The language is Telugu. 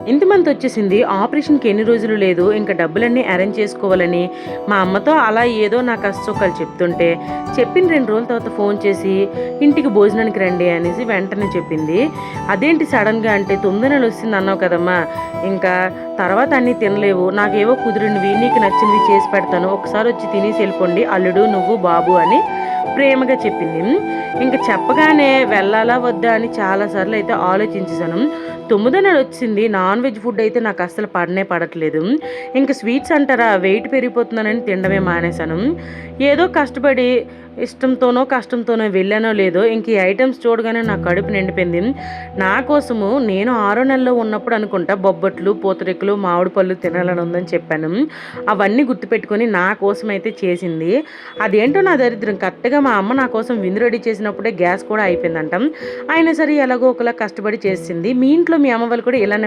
ఇంత మంత్ వచ్చేసింది. ఆపరేషన్‌కి ఎన్ని రోజులు లేదు. ఇంక డబ్బులన్నీ అరేంజ్ చేసుకోవాలని మా అమ్మతో అలా ఏదో నా కష్టసుఖాలు చెప్తుంటే, చెప్పిన 2 రోజుల తర్వాత ఫోన్ చేసి, "ఇంటికి భోజనానికి రండి" అనేసి వెంటనే చెప్పింది. అదేంటి సడెన్‌గా అంటే, "9 నెల వచ్చిందన్నావు కదమ్మా! ఇంకా తర్వాత అన్నీ తినలేవు. నాకేవో కుదిరినవి, నీకు నచ్చినవి చేసి పెడతాను. ఒకసారొచ్చి తినేసి ఎళ్ళిపోండి అల్లుడు, నువ్వు, బాబు" అని ప్రేమగా చెప్పింది. ఇంక చెప్పగానే వెళ్ళాలా? వద్దా? అని చాలా సార్లయితే ఆలోచించేసాను. 9 నెలొచ్చింది. నాన్ వెజ్ ఫుడ్ అయితే నాకస్సలు పడనే పడట్లేదు. ఇంక స్వీట్స్ అంటారా? వెయిట్ పెరిగిపోతున్నానని తినడమే మానేశాను. ఏదో కష్టపడి ఇష్టంతోనో, కష్టంతోనో వెళ్ళానో లేదో ఇంక ఈ ఐటెమ్స్ చూడగానే నా కడుపు నిండిపోయింది. నా కోసము నేను ఆరో నెలలో ఉన్నప్పుడు అనుకుంటా బొబ్బట్లు, పూతరేకులు, మామిడి పళ్ళు తినాలని ఉందని చెప్పాను. అవన్నీ గుర్తుపెట్టుకొని నా కోసమయితే చేసింది. అదేంటో నా దరిద్రం కరెక్ట్‌గా మా అమ్మ నా కోసం విందు రెడీ చేసినప్పుడే గ్యాస్ కూడా అయిపోయిందంట. అయినా సరే ఎలాగో ఒకలా కష్టపడి చేసేసింది. మీ ఇంట్లో మీ అమ్మ వాళ్ళు కూడా ఇలానే